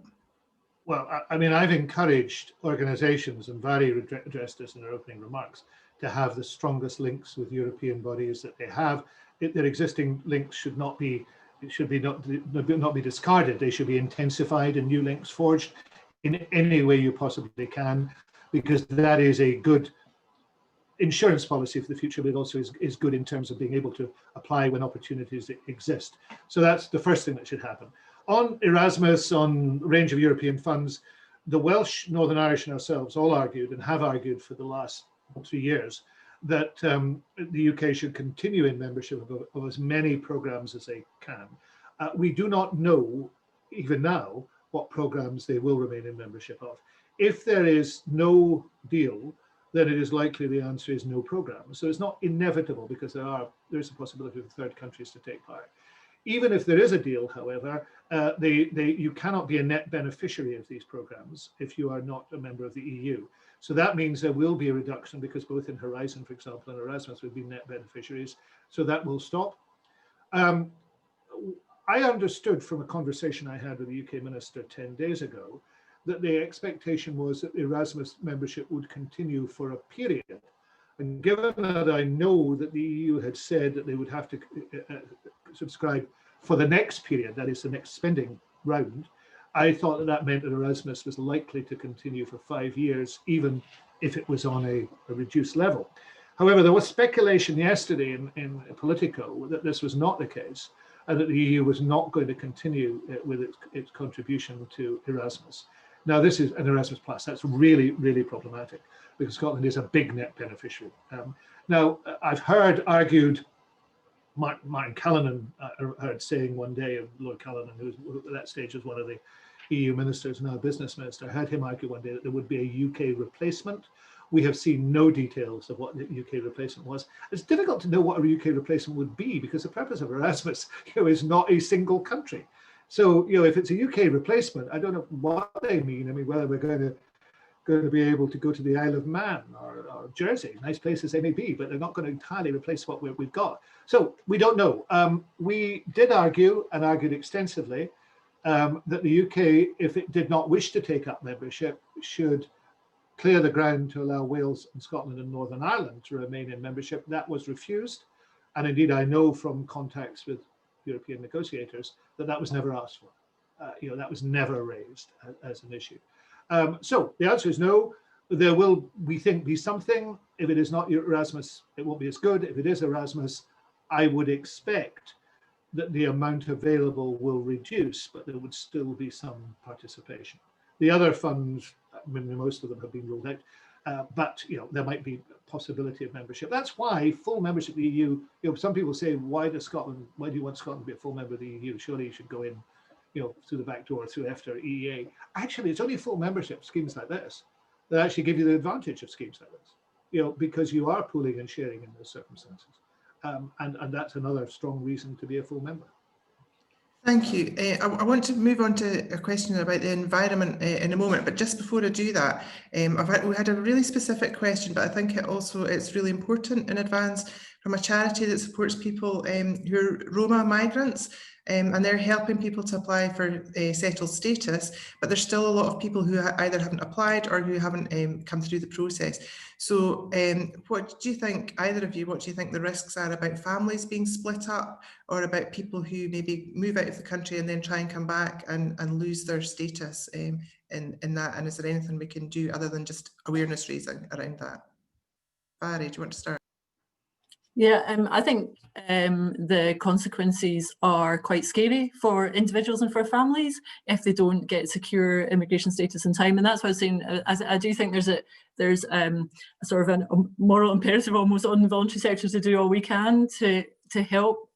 Well, I mean, I've encouraged organisations, and Vary addressed this in her opening remarks, to have the strongest links with European bodies that they have. Their existing links should not be discarded. They should be intensified and new links forged in any way you possibly can, because that is a good insurance policy for the future, but it also is good in terms of being able to apply when opportunities exist. So that's the first thing that should happen. On Erasmus, on a range of European funds, the Welsh, Northern Irish and ourselves all argued and have argued for the last 3 years that the UK should continue in membership of as many programs as they can. We do not know, even now, what programs they will remain in membership of. If there is no deal, then it is likely the answer is no program. So it's not inevitable, because there's a possibility for third countries to take part. Even if there is a deal, however, you cannot be a net beneficiary of these programs if you are not a member of the EU. So that means there will be a reduction, because both in Horizon, for example, and Erasmus would be net beneficiaries. So that will stop. I understood from a conversation I had with the UK minister 10 days ago that the expectation was that Erasmus membership would continue for a period. And given that I know that the EU had said that they would have to subscribe for the next period, that is the next spending round, I thought that meant that Erasmus was likely to continue for 5 years, even if it was on a reduced level. However, there was speculation yesterday in Politico that this was not the case, and that the EU was not going to continue with its contribution to Erasmus. Now, this is an Erasmus Plus. That's really, really problematic, because Scotland is a big net beneficiary. Now, I've argued, Martin Callanan, I heard saying one day, Lord Callanan, who at that stage was one of the EU ministers, now business minister, I heard him argue one day that there would be a UK replacement. We have seen no details of what the UK replacement was. It's difficult to know what a UK replacement would be, because the purpose of Erasmus is not a single country. So, if it's a UK replacement, I don't know what they mean. I mean, whether we're going to be able to go to the Isle of Man or Jersey, nice places they may be, but they're not going to entirely replace what we've got. So we don't know. We did argue, and argued extensively, that the UK, if it did not wish to take up membership, should clear the ground to allow Wales and Scotland and Northern Ireland to remain in membership. That was refused. And indeed, I know from contacts with European negotiators that was never asked for. That was never raised as an issue. So the answer is no. There will, we think, be something. If it is not Erasmus, it won't be as good. If it is Erasmus, I would expect that the amount available will reduce, but there would still be some participation. The other funds, I mean, most of them have been ruled out, but there might be a possibility of membership. That's why full membership of the EU. Some people say, why do you want Scotland to be a full member of the EU? Surely you should go in, through the back door, through EFTA or EEA. Actually, it's only full membership schemes like this that actually give you the advantage of schemes like this, because you are pooling and sharing in those circumstances. And that's another strong reason to be a full member. Thank you. I want to move on to a question about the environment in a moment, but just before I do that, we had a really specific question, but I think it's really important in advance from a charity that supports people who are Roma migrants, and they're helping people to apply for settled status, but there's still a lot of people who either haven't applied or who haven't come through the process. So what do you think, either of you, what do you think the risks are about families being split up, or about people who maybe move out of the country and then try and come back and lose their status in that? And is there anything we can do other than just awareness raising around that? Barry, do you want to start? Yeah, I think the consequences are quite scary for individuals and for families if they don't get secure immigration status in time. And that's what I was saying. I do think there's a sort of a moral imperative almost on the voluntary sector to do all we can to help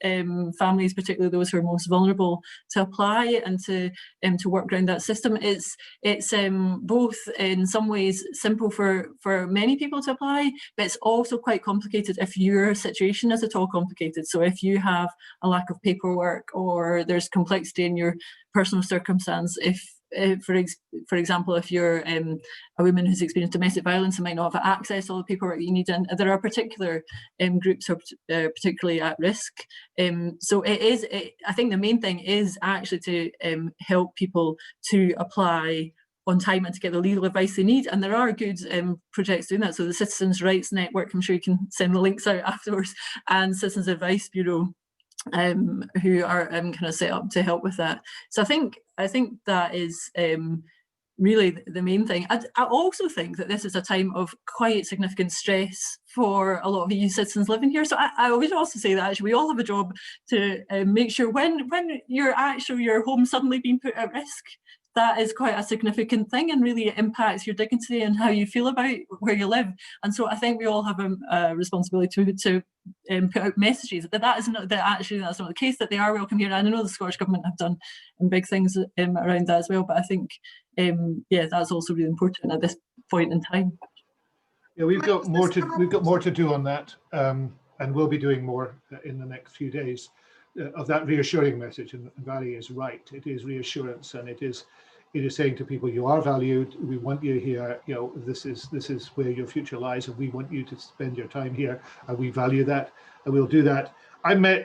families, particularly those who are most vulnerable, to apply and to work around that system. It's both in some ways simple for many people to apply, but it's also quite complicated if your situation is at all complicated. So if you have a lack of paperwork or there's complexity in your personal circumstance, if for example, if you're a woman who's experienced domestic violence and might not have access to all the paperwork you need, and there are particular groups who are particularly at risk. So I think the main thing is actually to help people to apply on time and to get the legal advice they need. And there are good projects doing that. So the Citizens' Rights Network, I'm sure you can send the links out afterwards, and Citizens Advice Bureau, who are kind of set up to help with that. So I think that is really the main thing. I also think that this is a time of quite significant stress for a lot of EU citizens living here. So I would also say that actually we all have a job to make sure when your home suddenly being put at risk, that is quite a significant thing and really impacts your dignity and how you feel about where you live. And so I think we all have a responsibility to put out messages that that's not the case, that they are welcome here. And I know the Scottish Government have done big things around that as well, but I think that's also really important at this point in time. Yeah, we've got more to do on that, and we'll be doing more in the next few days of that reassuring message. And Valerie is right; it is reassurance, and it is saying to people, you are valued. We want you here. This is where your future lies, and we want you to spend your time here, and we value that, and we'll do that.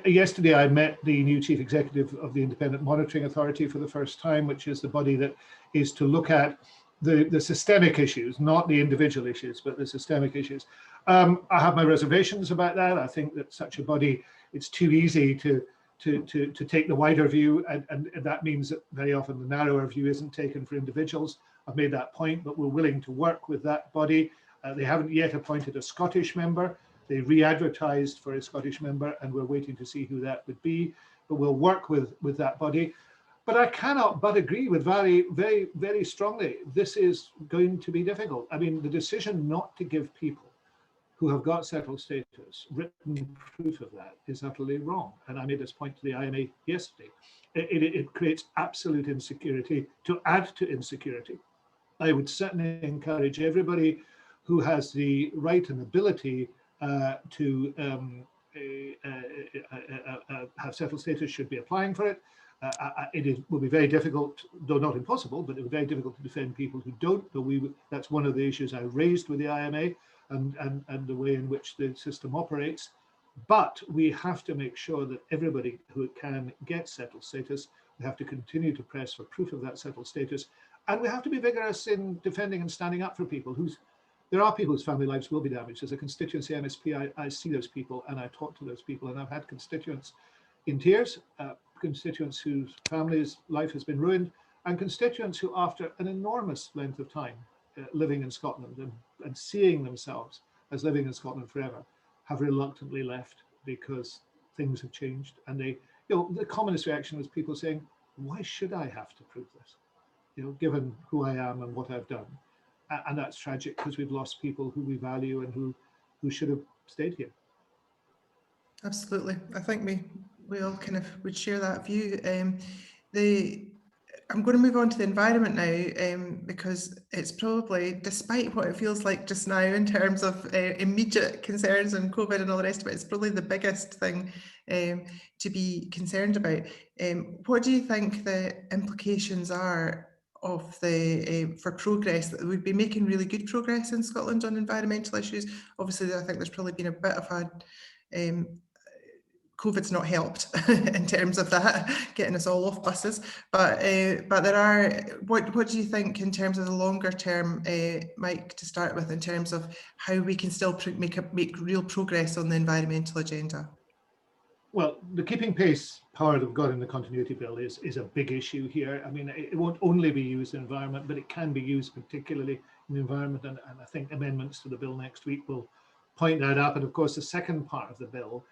Yesterday I met the new chief executive of the Independent Monitoring Authority for the first time, which is the body that is to look at the systemic issues, not the individual issues, but the systemic issues. I have my reservations about that. I think that such a body, it's too easy to take the wider view, and that means that very often the narrower view isn't taken for individuals. I've made that point, but we're willing to work with that body. They haven't yet appointed a Scottish member. They re-advertised for a Scottish member, and we're waiting to see who that would be, but we'll work with that body. But I cannot but agree with Valerie very, very strongly. This is going to be difficult. I mean, the decision not to give people who have got settled status written proof of that is utterly wrong. And I made this point to the IMA yesterday. It creates absolute insecurity to add to insecurity. I would certainly encourage everybody who has the right and ability to have settled status should be applying for it. Will be very difficult, though not impossible, but it will be very difficult to defend people who don't. That's one of the issues I raised with the IMA and the way in which the system operates. But we have to make sure that everybody who can get settled status, we have to continue to press for proof of that settled status. And we have to be vigorous in defending and standing up for people there are people whose family lives will be damaged. As a constituency MSP, I see those people and I talk to those people, and I've had constituents in tears, constituents whose family's life has been ruined. and constituents who, after an enormous length of time living in Scotland and seeing themselves as living in Scotland forever, have reluctantly left because things have changed. And they, the commonest reaction was people saying, why should I have to prove this? Given who I am and what I've done. And that's tragic because we've lost people who we value and who should have stayed here. Absolutely. I think we all kind of would share that view. I'm going to move on to the environment now, because it's probably, despite what it feels like just now in terms of immediate concerns and COVID and all the rest of it, it's probably the biggest thing to be concerned about. What do you think the implications are of the for progress? That we've been making really good progress in Scotland on environmental issues. Obviously, I think there's probably been a bit of a COVID's not helped in terms of that, getting us all off buses. But there are, what do you think in terms of the longer term, Mike, to start with, in terms of how we can still make real progress on the environmental agenda? Well, the keeping pace power that we've got in the continuity bill is a big issue here. I mean, it won't only be used in environment, but it can be used particularly in the environment. And I think amendments to the bill next week will point that up. And of course, the second part of the bill,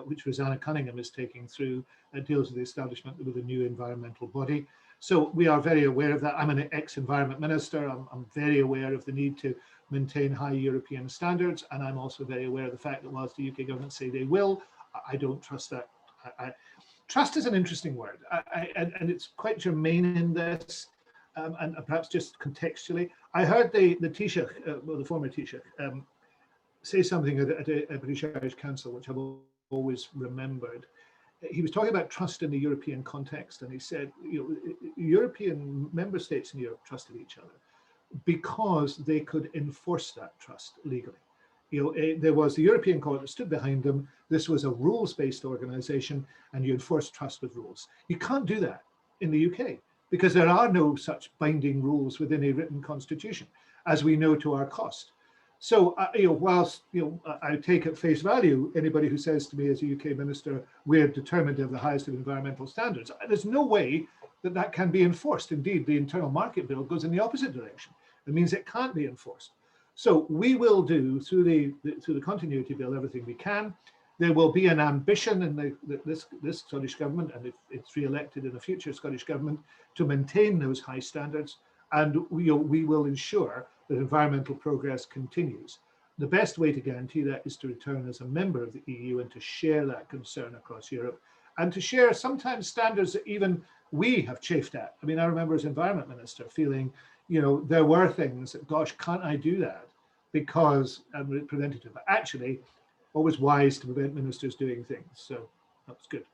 which Rosanna Cunningham is taking through, deals with the establishment of a new environmental body. So we are very aware of that. I'm an ex-environment minister. I'm very aware of the need to maintain high European standards. And I'm also very aware of the fact that whilst the UK government say they will, I don't trust that. Trust is an interesting word, and it's quite germane in this, and perhaps just contextually. I heard the Taoiseach, well, the former Taoiseach, say something at a British Irish Council, which I've always remembered. He was talking about trust in the European context, and he said, European member states in Europe trusted each other because they could enforce that trust legally. There was the European Court that stood behind them. This was a rules-based organization, and you enforce trust with rules. You can't do that in the UK because there are no such binding rules within a written constitution, as we know to our cost. So, whilst I take at face value anybody who says to me as a UK minister, we're determined to have the highest of environmental standards, there's no way that can be enforced. Indeed, the internal market bill goes in the opposite direction. It means it can't be enforced. So we will do through the continuity bill everything we can. There will be an ambition in this Scottish government, and if it's re-elected in a future Scottish government, to maintain those high standards, and we will ensure that environmental progress continues. The best way to guarantee that is to return as a member of the EU and to share that concern across Europe, and to share sometimes standards that even we have chafed at. I mean, I remember as environment minister feeling, there were things that, gosh, can't I do that because I'm preventative? But actually, always wise to prevent ministers doing things. So that's good.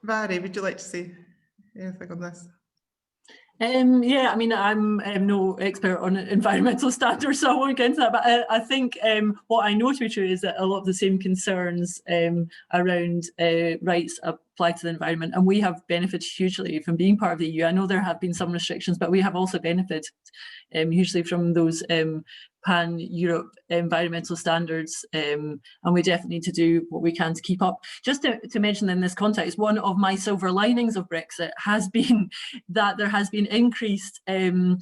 Vary, would you like to say anything on this? Yeah, I mean, I'm no expert on environmental standards, so I won't get into that. But I think what I know to be true is that a lot of the same concerns around rights apply to the environment, and we have benefited hugely from being part of the EU. I know there have been some restrictions, but we have also benefited hugely from those pan-Europe environmental standards, and we definitely need to do what we can to keep up. Just to mention in this context, one of my silver linings of Brexit has been that there has been increased demand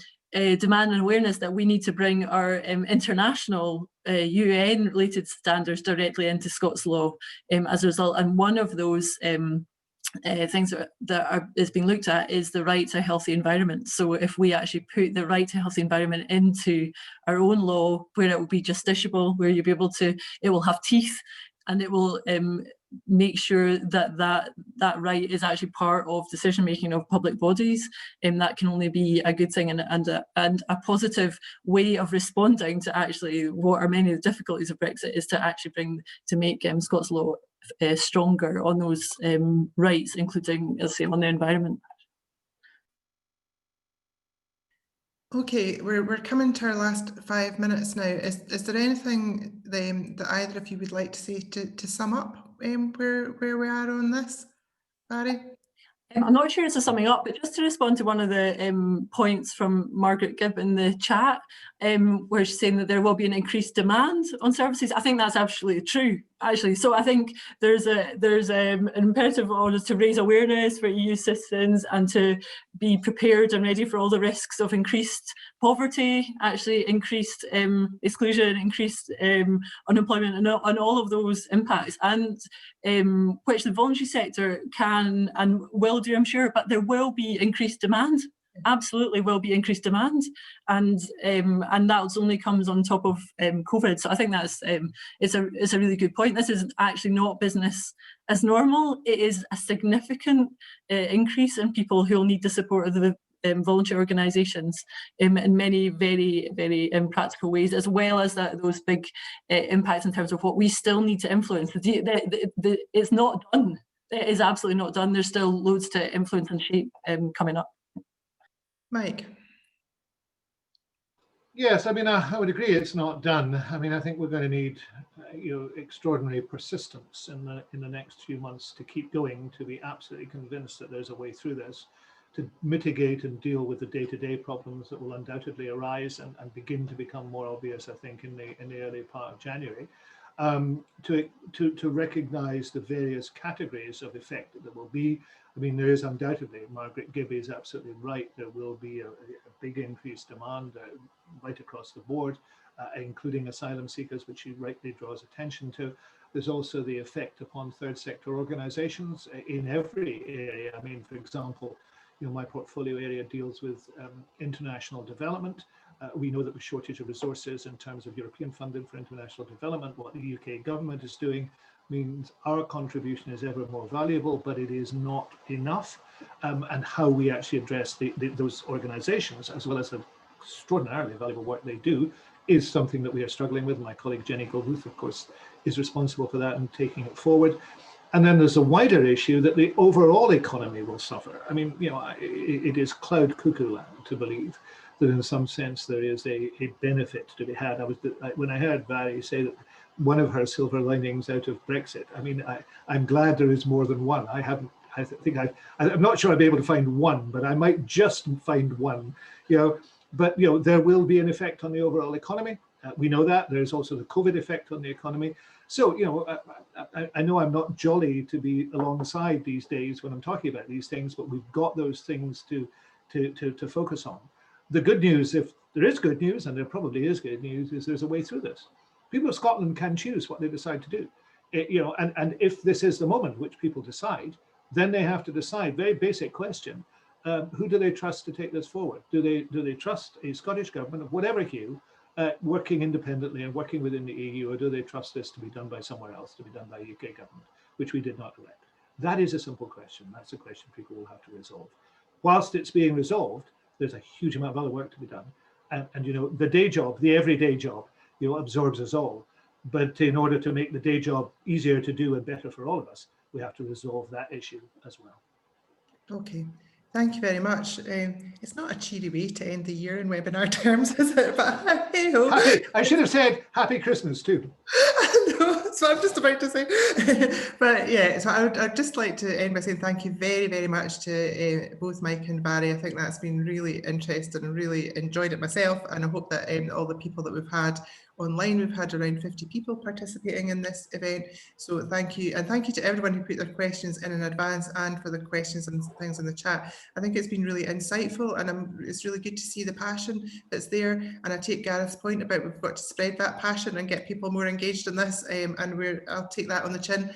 and awareness that we need to bring our international UN-related standards directly into Scots law as a result. And one of those things that is being looked at is the right to a healthy environment. So if we actually put the right to a healthy environment into our own law, where it will be justiciable, where you'll be able to, it will have teeth, and it will make sure that right is actually part of decision making of public bodies, and that can only be a good thing and a positive way of responding to actually what are many of the difficulties of Brexit, is to actually make Scots law stronger on those rights, including, as I say, on the environment. Okay, we're coming to our last 5 minutes now. Is there anything that either of you would like to say to sum up where we are on this, Barry? I'm not sure it's a summing up, but just to respond to one of the points from Margaret Gibb in the chat, where she's saying that there will be an increased demand on services. I think that's absolutely true. Actually, so I think there's an imperative on us to raise awareness for EU citizens and to be prepared and ready for all the risks of increased poverty, actually increased exclusion, increased unemployment, and all of those impacts, and which the voluntary sector can and will do, I'm sure. But there will be increased demand. Absolutely will be increased demand, and that only comes on top of COVID. So I think that's it's a really good point. This is actually not business as normal. It is a significant increase in people who will need the support of the voluntary organisations in many very, very practical ways, as well as those big impacts in terms of what we still need to influence. It's not done. It is absolutely not done. There's still loads to influence and shape coming up. Mike. Yes, I mean, I would agree it's not done. I mean, I think we're going to need, extraordinary persistence in the next few months to keep going, to be absolutely convinced that there's a way through this, to mitigate and deal with the day-to-day problems that will undoubtedly arise and begin to become more obvious, I think, in the early part of January. To recognise the various categories of effect that there will be. I mean, there is undoubtedly, Margaret Gibby is absolutely right, there will be a big increased demand right across the board, including asylum seekers, which she rightly draws attention to. There's also the effect upon third sector organisations in every area. I mean, for example, my portfolio area deals with international development. We know that the shortage of resources in terms of European funding for international development, what the UK government is doing, means our contribution is ever more valuable, but it is not enough. And how we actually address those organisations, as well as the extraordinarily valuable work they do, is something that we are struggling with. My colleague Jenny Goldbooth, of course, is responsible for that and taking it forward. And then there's a wider issue that the overall economy will suffer. I mean, it is cloud cuckoo land to believe that in some sense there is a benefit to be had. When I heard Barry say that one of her silver linings out of Brexit, I mean, I'm glad there is more than one. I'm not sure I'll be able to find one, but I might just find one, But, there will be an effect on the overall economy. We know that. There's also the COVID effect on the economy. So, I know I'm not jolly to be alongside these days when I'm talking about these things, but we've got those things to focus on. The good news, if there is good news, and there probably is good news, is there's a way through this. People of Scotland can choose what they decide to do. And if this is the moment which people decide, then they have to decide, very basic question, who do they trust to take this forward? Do they trust a Scottish government of whatever hue, working independently and working within the EU, or do they trust this to be done by somewhere else, to be done by UK government, which we did not elect? That is a simple question. That's a question people will have to resolve. Whilst it's being resolved, there's a huge amount of other work to be done. And the day job, the everyday job, absorbs us all. But in order to make the day job easier to do and better for all of us, we have to resolve that issue as well. Okay. Thank you very much. It's not a cheery way to end the year in webinar terms, is it? But hey-ho. I should have said Happy Christmas too. No, that's what I'm just about to say. But yeah, so I'd just like to end by saying thank you very, very much to both Mike and Barry. I think that's been really interesting and really enjoyed it myself. And I hope that all the people that we've had online, we've had around 50 people participating in this event. So thank you. And thank you to everyone who put their questions in advance and for the questions and things in the chat. I think it's been really insightful, and it's really good to see the passion that's there. And I take Gareth's point about we've got to spread that passion and get people more engaged in this, and I'll take that on the chin.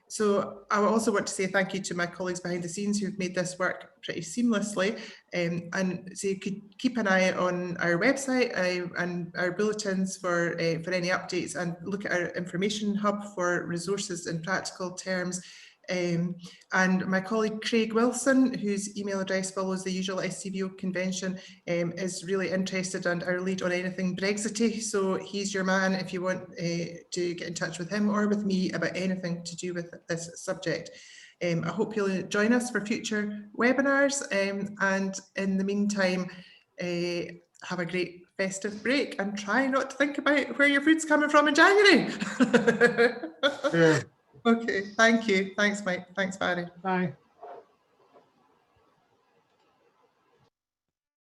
So I also want to say thank you to my colleagues behind the scenes who've made this work pretty seamlessly, and so you could keep an eye on our website and our bulletins for any updates, and look at our information hub for resources in practical terms. And my colleague Craig Wilson, whose email address follows the usual SCVO convention, is really interested and our lead on anything Brexity. So he's your man if you want to get in touch with him or with me about anything to do with this subject. I hope you'll join us for future webinars, and in the meantime, have a great festive break and try not to think about where your food's coming from in January. Yeah. Okay, thank you. Thanks, Mike. Thanks, Barry. Bye.